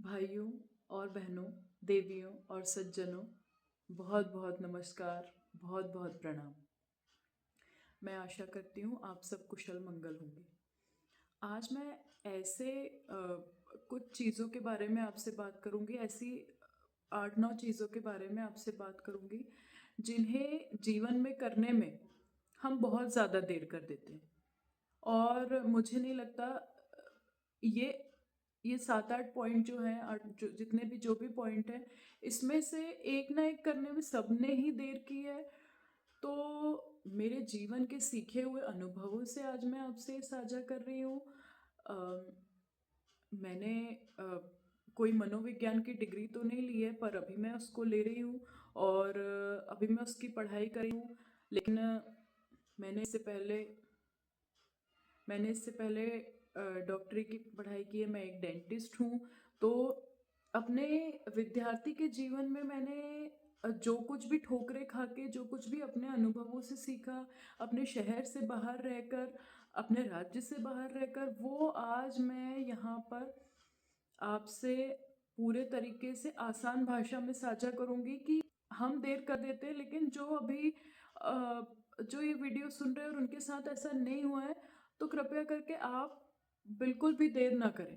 भाइयों और बहनों, देवियों और सज्जनों, बहुत बहुत नमस्कार, बहुत बहुत प्रणाम। मैं आशा करती हूँ आप सब कुशल मंगल होंगे। आज मैं ऐसे कुछ चीज़ों के बारे में आपसे बात करूँगी, ऐसी 8-9 चीज़ों के बारे में आपसे बात करूँगी जिन्हें जीवन में करने में हम बहुत ज़्यादा देर कर देते हैं। और मुझे नहीं लगता ये ये 7-8 पॉइंट जो हैं, जो जितने भी जो भी पॉइंट हैं, इसमें से एक ना एक करने में सबने ही देर की है। तो मेरे जीवन के सीखे हुए अनुभवों से आज मैं आपसे साझा कर रही हूँ। मैंने कोई मनोविज्ञान की डिग्री तो नहीं ली है, पर अभी मैं उसको ले रही हूँ और अभी मैं उसकी पढ़ाई कर रही हूँ। लेकिन मैंने इससे पहले मैंने इससे पहले डॉक्टरी की पढ़ाई की है। मैं एक डेंटिस्ट हूँ। तो अपने विद्यार्थी के जीवन में मैंने जो कुछ भी ठोकरें खा के, जो कुछ भी अपने अनुभवों से सीखा, अपने शहर से बाहर रहकर, अपने राज्य से बाहर रहकर, वो आज मैं यहाँ पर आपसे पूरे तरीके से आसान भाषा में साझा करूँगी कि हम देर कर देते हैं, लेकिन जो अभी जो ये वीडियो सुन रहे हैं और उनके साथ ऐसा नहीं हुआ है, तो कृपया करके आप बिल्कुल भी देर ना करें।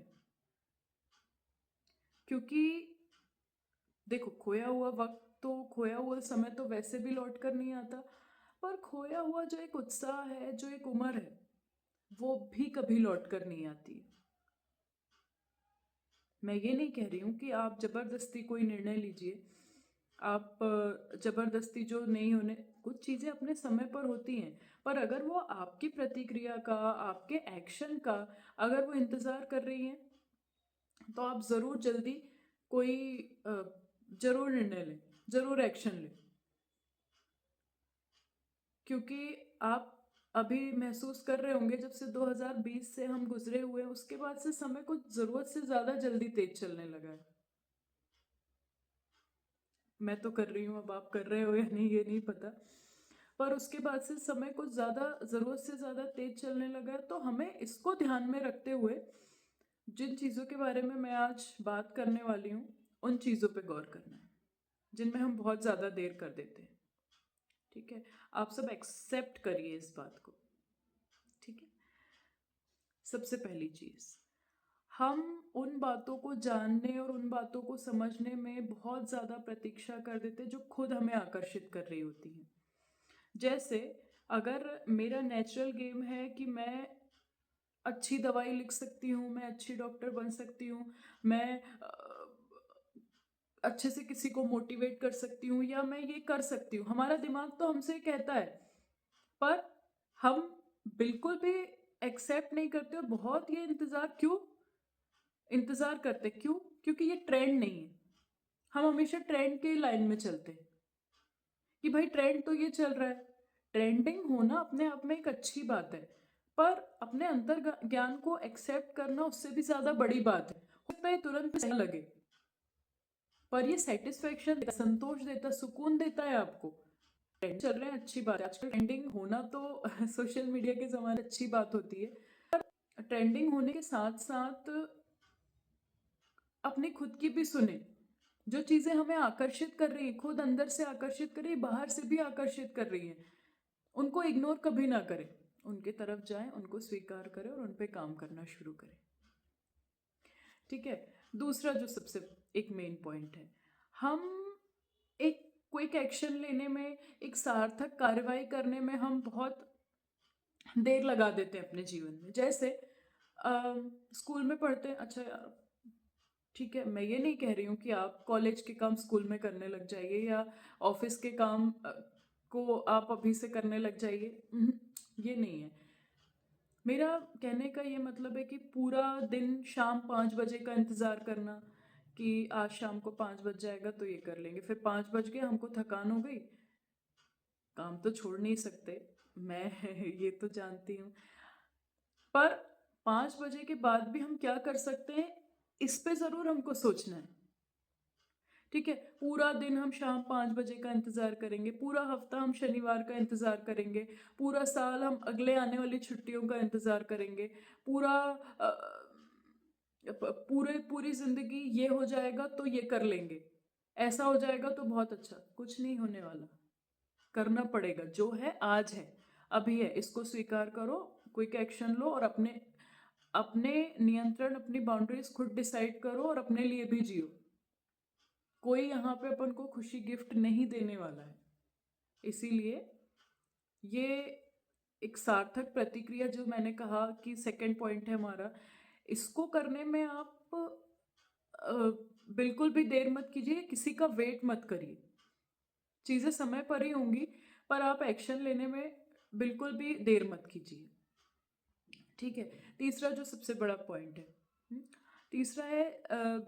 क्योंकि देखो, खोया हुआ वक्त तो, खोया हुआ समय तो वैसे भी लौट कर नहीं आता, पर खोया हुआ जो एक उत्साह है, जो एक उम्र है, वो भी कभी लौट कर नहीं आती। मैं ये नहीं कह रही हूँ कि आप जबरदस्ती कोई निर्णय लीजिए। आप जबरदस्ती जो नहीं होने, कुछ चीज़ें अपने समय पर होती हैं, पर अगर वो आपकी प्रतिक्रिया का, आपके एक्शन का अगर वो इंतज़ार कर रही हैं, तो आप ज़रूर जल्दी कोई ज़रूर निर्णय लें, ज़रूर एक्शन लें। क्योंकि आप अभी महसूस कर रहे होंगे, जब से 2020 से हम गुजरे हुए हैं, उसके बाद से समय कुछ ज़रूरत से ज़्यादा जल्दी तेज चलने लगा है। मैं तो कर रही हूँ, अब आप कर रहे हो या नहीं ये नहीं पता, पर उसके बाद से समय कुछ ज़्यादा, ज़रूरत से ज़्यादा तेज चलने लगा है। तो हमें इसको ध्यान में रखते हुए जिन चीज़ों के बारे में मैं आज बात करने वाली हूँ, उन चीज़ों पे गौर करना है जिनमें हम बहुत ज़्यादा देर कर देते हैं। ठीक है, आप सब एक्सेप्ट करिए इस बात को। ठीक है, सबसे पहली चीज़, हम उन बातों को जानने और उन बातों को समझने में बहुत ज़्यादा प्रतीक्षा कर देते हैं जो खुद हमें आकर्षित कर रही होती हैं। जैसे, अगर मेरा नेचुरल गेम है कि मैं अच्छी दवाई लिख सकती हूँ, मैं अच्छी डॉक्टर बन सकती हूँ, मैं अच्छे से किसी को मोटिवेट कर सकती हूँ, या मैं ये कर सकती हूँ, हमारा दिमाग तो हमसे कहता है, पर हम बिल्कुल भी एक्सेप्ट नहीं करते। और बहुत ये इंतज़ार करते क्यों? क्योंकि ये ट्रेंड नहीं है। हम हमेशा ट्रेंड के लाइन में चलते हैं कि भाई ट्रेंड तो ये चल रहा है। ट्रेंडिंग होना अपने आप में एक अच्छी बात है, पर अपने अंतर ज्ञान को एक्सेप्ट करना उससे भी ज़्यादा बड़ी बात है। हो सकता है तुरंत सही लगे, पर ये सेटिस्फेक्शन देता, संतोष देता, सुकून देता है आपको। ट्रेंड चल रहे हैं, अच्छी बात है। आजकल ट्रेंडिंग होना तो सोशल मीडिया के ज़माने अच्छी बात होती है, पर ट्रेंडिंग होने के साथ साथ अपनी खुद की भी सुने। जो चीज़ें हमें आकर्षित कर रही हैं, खुद अंदर से आकर्षित कर रही है, बाहर से भी आकर्षित कर रही हैं, उनको इग्नोर कभी ना करें। उनके तरफ जाएं, उनको स्वीकार करें और उन पे काम करना शुरू करें। ठीक है, दूसरा जो सबसे एक मेन पॉइंट है, हम एक क्विक एक्शन लेने में, एक सार्थक कार्रवाई करने में हम बहुत देर लगा देते हैं अपने जीवन में। जैसे स्कूल में पढ़ते हैं, अच्छा यार ठीक है, मैं ये नहीं कह रही हूँ कि आप कॉलेज के काम स्कूल में करने लग जाइए, या ऑफिस के काम को आप अभी से करने लग जाइए। ये नहीं है। मेरा कहने का ये मतलब है कि पूरा दिन शाम 5 बजे का इंतज़ार करना कि आज शाम को 5 बज जाएगा तो ये कर लेंगे, फिर 5 बज गए, हमको थकान हो गई, काम तो छोड़ नहीं सकते, मैं ये तो जानती हूँ, पर 5 बजे के बाद भी हम क्या कर सकते हैं, इस पे ज़रूर हमको सोचना है। ठीक है, पूरा दिन हम शाम 5 बजे का इंतज़ार करेंगे, पूरा हफ्ता हम शनिवार का इंतज़ार करेंगे, पूरा साल हम अगले आने वाली छुट्टियों का इंतज़ार करेंगे, पूरा पूरी जिंदगी ये हो जाएगा तो ये कर लेंगे, ऐसा हो जाएगा तो बहुत अच्छा, कुछ नहीं होने वाला। करना पड़ेगा, जो है आज है, अभी है, इसको स्वीकार करो, क्विक एक्शन लो और अपने अपने नियंत्रण, अपनी बाउंड्रीज खुद डिसाइड करो और अपने लिए भी जियो। कोई यहाँ पे अपन को खुशी गिफ्ट नहीं देने वाला है। इसीलिए ये एक सार्थक प्रतिक्रिया, जो मैंने कहा कि सेकंड पॉइंट है हमारा, इसको करने में आप बिल्कुल भी देर मत कीजिए, किसी का वेट मत करिए। चीज़ें समय पर ही होंगी, पर आप एक्शन लेने में बिल्कुल भी देर मत कीजिए। ठीक है। तीसरा जो सबसे बड़ा पॉइंट है, तीसरा है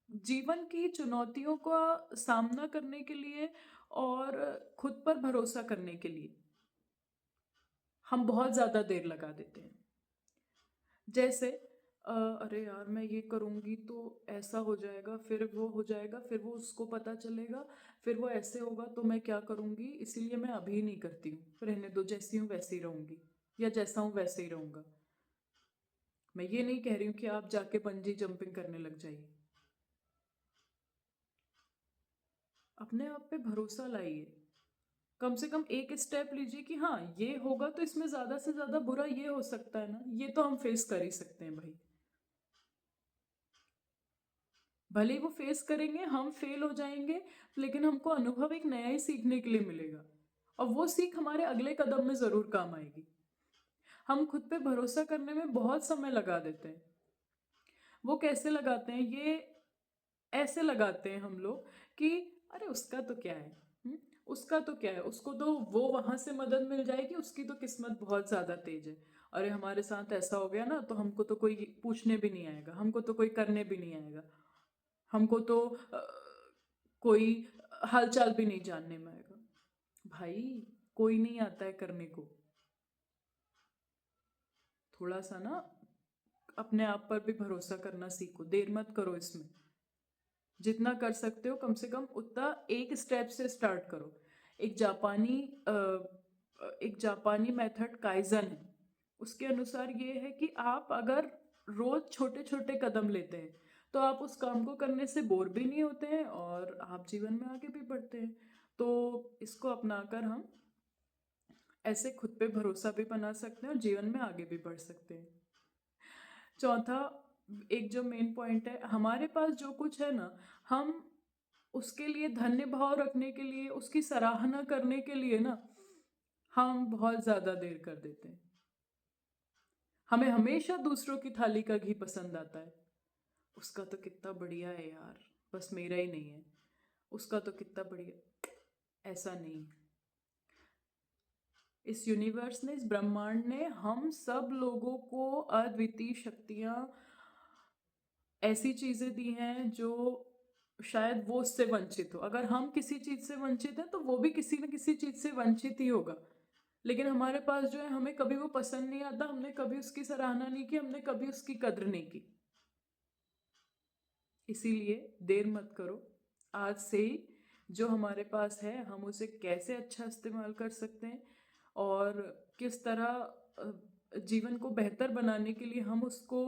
जीवन की चुनौतियों का सामना करने के लिए और खुद पर भरोसा करने के लिए हम बहुत ज़्यादा देर लगा देते हैं। जैसे अरे यार मैं ये करूँगी तो ऐसा हो जाएगा, फिर वो हो जाएगा, फिर वो उसको पता चलेगा, फिर वो ऐसे होगा तो मैं क्या करूँगी, इसीलिए मैं अभी नहीं करती हूँ, रहने दो, जैसी हूँ वैसे ही रहूँगी, या जैसा हूँ वैसे ही रहूँगा। मैं ये नहीं कह रही हूँ कि आप जाके बंजी जंपिंग करने लग जाइए। अपने आप पे भरोसा लाइए, कम से कम एक स्टेप लीजिए कि हाँ ये होगा तो इसमें ज़्यादा से ज़्यादा बुरा ये हो सकता है ना, ये तो हम फेस कर ही सकते हैं भाई। भले ही वो फेस करेंगे, हम फेल हो जाएंगे, लेकिन हमको अनुभव एक नया ही सीखने के लिए मिलेगा, और वो सीख हमारे अगले कदम में ज़रूर काम आएगी। हम खुद पे भरोसा करने में बहुत समय लगा देते हैं। वो कैसे लगाते हैं, ये ऐसे लगाते हैं हम लोग कि अरे उसका तो क्या है, उसका तो क्या है, उसको तो वो वहां से मदद मिल जाएगी, उसकी तो किस्मत बहुत ज़्यादा तेज है। अरे हमारे साथ ऐसा हो गया ना तो हमको तो कोई पूछने भी नहीं आएगा, हमको तो कोई करने भी नहीं आएगा, हमको तो कोई हालचाल भी नहीं जानने में आएगा। भाई कोई नहीं आता है करने को। थोड़ा सा ना अपने आप पर भी भरोसा करना सीखो, देर मत करो इसमें। जितना कर सकते हो कम से कम उतना एक स्टेप से स्टार्ट करो। एक जापानी एक जापानी मेथड काइजन है, उसके अनुसार ये है कि आप अगर रोज छोटे छोटे कदम लेते हैं तो आप उस काम को करने से बोर भी नहीं होते हैं और आप जीवन में आगे भी बढ़ते हैं। तो इसको अपनाकर हम ऐसे खुद पे भरोसा भी बना सकते हैं और जीवन में आगे भी बढ़ सकते हैं। चौथा, एक जो मेन पॉइंट है, हमारे पास जो कुछ है ना, हम उसके लिए धन्य भाव रखने के लिए, उसकी सराहना करने के लिए ना, हम बहुत ज्यादा देर कर देते हैं। हमें हमेशा दूसरों की थाली का घी पसंद आता है। उसका तो कितना बढ़िया है यार, बस मेरा ही नहीं है, उसका तो कितना बढ़िया। ऐसा नहीं। इस यूनिवर्स ने, इस ब्रह्मांड ने हम सब लोगों को अद्वितीय शक्तियां, ऐसी चीजें दी हैं जो शायद वो उससे वंचित हो। अगर हम किसी चीज से वंचित हैं तो वो भी किसी न किसी चीज से वंचित ही होगा। लेकिन हमारे पास जो है, हमें कभी वो पसंद नहीं आता, हमने कभी उसकी सराहना नहीं की, हमने कभी उसकी कद्र नहीं की। इसीलिए देर मत करो, आज से ही जो हमारे पास है हम उसे कैसे अच्छा इस्तेमाल कर सकते हैं और किस तरह जीवन को बेहतर बनाने के लिए हम उसको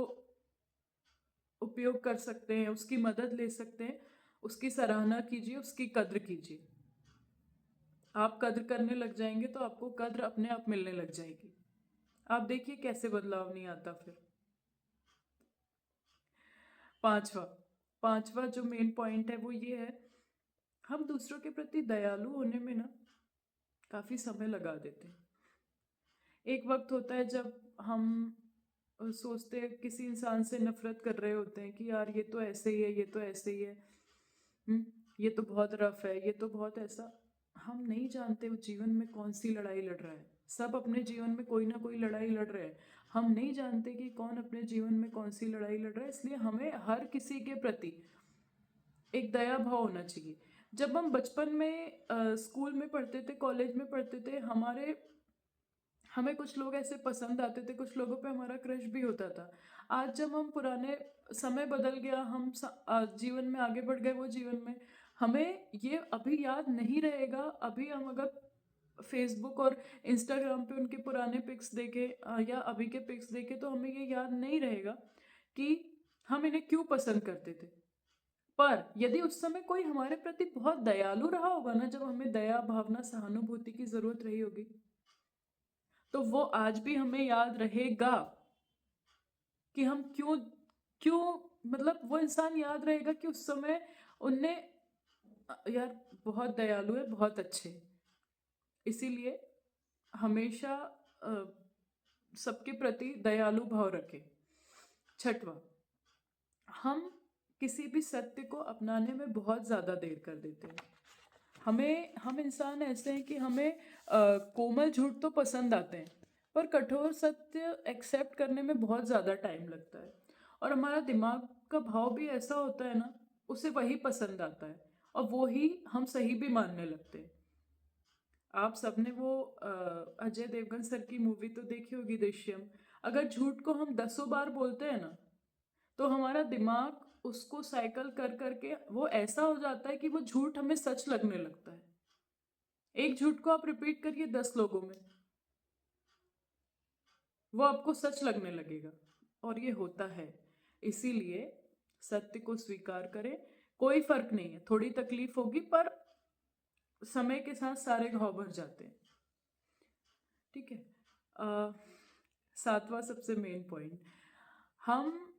उपयोग कर सकते हैं, उसकी मदद ले सकते हैं, उसकी सराहना कीजिए, उसकी कद्र कीजिए। आप कद्र करने लग जाएंगे तो आपको कद्र अपने आप मिलने लग जाएगी। आप देखिए कैसे बदलाव नहीं आता फिर। पांचवा पांचवा जो मेन पॉइंट है वो ये है, हम दूसरों के प्रति दयालु होने में ना काफी समय लगा देते हैं। एक वक्त होता है जब हम सोचते हैं, किसी इंसान से नफरत कर रहे होते हैं कि यार ये तो ऐसे ही है, ये तो ऐसे ही है, ये तो बहुत रफ है, ये तो बहुत ऐसा। हम नहीं जानते वो जीवन में कौन सी लड़ाई लड़ रहा है। सब अपने जीवन में कोई ना कोई लड़ाई लड़ रहे हैं, हम नहीं जानते कि कौन अपने जीवन में कौन सी लड़ाई लड़ रहा है। इसलिए हमें हर किसी के प्रति एक दया भाव होना चाहिए। जब हम बचपन में स्कूल में पढ़ते थे, कॉलेज में पढ़ते थे, हमें कुछ लोग ऐसे पसंद आते थे, कुछ लोगों पे हमारा क्रश भी होता था। आज जब हम पुराने, समय बदल गया, हम जीवन में आगे बढ़ गए, वो जीवन में हमें ये अभी याद नहीं रहेगा। अभी हम अगर फेसबुक और इंस्टाग्राम पे उनके पुराने पिक्स देखे या अभी के पिक्स देखे तो हमें ये याद नहीं रहेगा कि हम इन्हें क्यों पसंद करते थे। पर यदि उस समय कोई हमारे प्रति बहुत दयालु रहा होगा ना, जब हमें दया भावना सहानुभूति की जरूरत रही होगी, तो वो आज भी हमें याद रहेगा कि हम क्यों क्यों मतलब वो इंसान याद रहेगा कि उस समय उनने यार बहुत दयालु है, बहुत अच्छे हैं। इसीलिए हमेशा सबके प्रति दयालु भाव रखें। छठवां, हम किसी भी सत्य को अपनाने में बहुत ज़्यादा देर कर देते हैं। हम इंसान ऐसे हैं कि हमें कोमल झूठ तो पसंद आते हैं, पर कठोर सत्य एक्सेप्ट करने में बहुत ज़्यादा टाइम लगता है। और हमारा दिमाग का भाव भी ऐसा होता है ना, उसे वही पसंद आता है और वो ही हम सही भी मानने लगते हैं। आप सबने वो अजय देवगन सर की मूवी तो देखी होगी, दृश्यम। अगर झूठ को हम 10 बार बोलते हैं ना, तो हमारा दिमाग उसको साइकिल कर करके वो ऐसा हो जाता है कि वो झूठ हमें सच लगने लगता है। एक झूठ को आप रिपीट करिए 10 लोगों में, वो आपको सच लगने लगेगा। और ये होता है। इसीलिए सत्य को स्वीकार करें। कोई फर्क नहीं है, थोड़ी तकलीफ होगी, पर समय के साथ सारे घाव भर जाते हैं। ठीक है। 7वां सबसे मेन पॉइंट, हम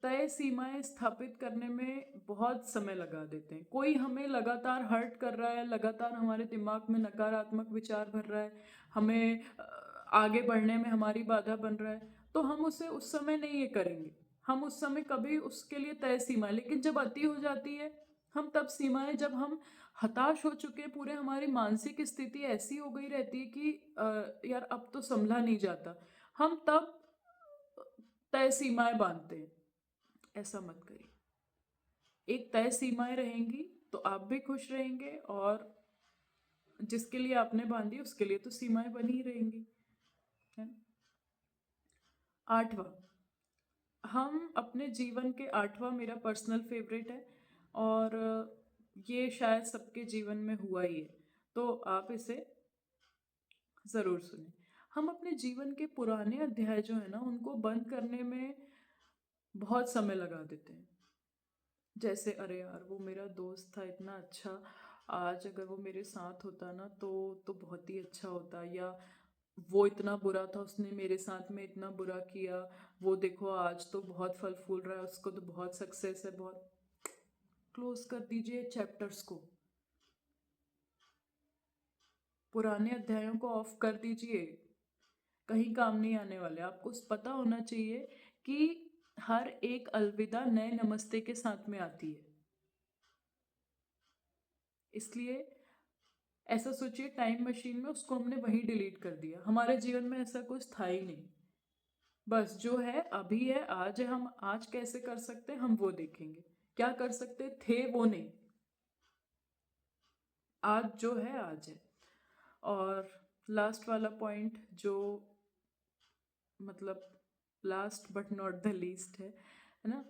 तय सीमाएं स्थापित करने में बहुत समय लगा देते हैं। कोई हमें लगातार हर्ट कर रहा है, लगातार हमारे दिमाग में नकारात्मक विचार भर रहा है, हमें आगे बढ़ने में हमारी बाधा बन रहा है, तो हम उसे उस समय नहीं ये करेंगे। हम उस समय कभी उसके लिए तय सीमा, लेकिन जब अति हो जाती है, हम तब सीमाएं, जब हम हताश हो चुके हैं, पूरे हमारी मानसिक स्थिति ऐसी हो गई रहती है कि यार अब तो संभला नहीं जाता, हम तब तय सीमाएं बांधते हैं। ऐसा मत करिए। एक तय सीमाएं रहेंगी तो आप भी खुश रहेंगे, और जिसके लिए आपने बांधी उसके लिए तो सीमाएं बनी ही रहेंगी, है। 8वां, हम अपने जीवन के 8वां मेरा पर्सनल फेवरेट है, और ये शायद सबके जीवन में हुआ ही है, तो आप इसे ज़रूर सुने। हम अपने जीवन के पुराने अध्याय जो है ना, उनको बंद करने में बहुत समय लगा देते हैं। जैसे अरे यार वो मेरा दोस्त था इतना अच्छा, आज अगर वो मेरे साथ होता ना तो बहुत ही अच्छा होता, या वो इतना बुरा था, उसने मेरे साथ में इतना बुरा किया, वो देखो आज तो बहुत फल फूल रहा है, उसको तो बहुत सक्सेस है, बहुत। क्लोज कर दीजिए चैप्टर्स को, पुराने अध्यायों को ऑफ कर दीजिए, कहीं काम नहीं आने वाले। आपको पता होना चाहिए कि हर एक अलविदा नए नमस्ते के साथ में आती है। इसलिए ऐसा सोचिए, टाइम मशीन में उसको हमने वहीं डिलीट कर दिया, हमारे जीवन में ऐसा कुछ था ही नहीं। बस जो है अभी है, आज है, हम आज कैसे कर सकते हैं हम वो देखेंगे, क्या कर सकते थे वो नहीं, आज जो है आज है। और लास्ट वाला पॉइंट जो मतलब last but not the least है ना,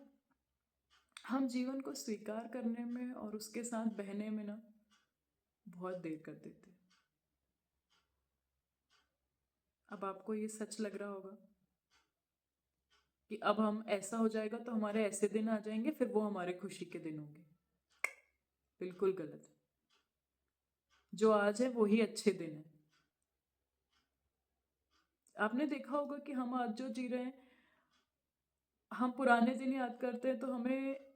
हम जीवन को स्वीकार करने में और उसके साथ बहने में ना बहुत देर कर देते हैं। अब आपको ये सच लग रहा होगा कि अब हम ऐसा हो जाएगा तो हमारे ऐसे दिन आ जाएंगे, फिर वो हमारे खुशी के दिन होंगे। बिल्कुल गलत। जो आज है वो ही अच्छे दिन है। आपने देखा होगा कि हम आज जो जी रहे हैं, हम पुराने दिन याद करते हैं तो हमें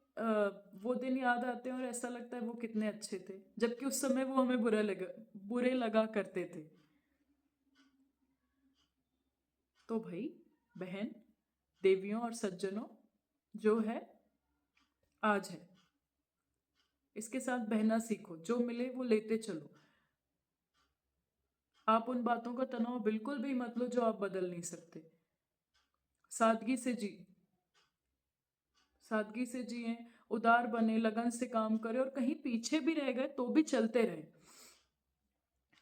वो दिन याद आते हैं और ऐसा लगता है वो कितने अच्छे थे, जबकि उस समय वो हमें बुरे लगा करते थे। तो भाई बहन, देवियों और सज्जनों, जो है आज है, इसके साथ बहना सीखो, जो मिले वो लेते चलो। आप उन बातों का तनाव बिल्कुल भी मत लो जो आप बदल नहीं सकते। सादगी से जी, सादगी से जिए, उदार बने, लगन से काम करें, और कहीं पीछे भी रह गए तो भी चलते रहे।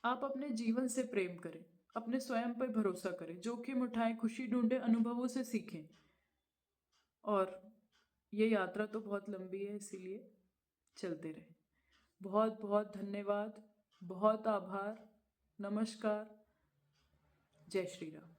आप अपने जीवन से प्रेम करें, अपने स्वयं पर भरोसा करें, जोखिम उठाएं, खुशी ढूंढें, अनुभवों से सीखें। और ये यात्रा तो बहुत लंबी है, इसीलिए चलते रहें। बहुत बहुत धन्यवाद, बहुत आभार, नमस्कार, जय श्री राम।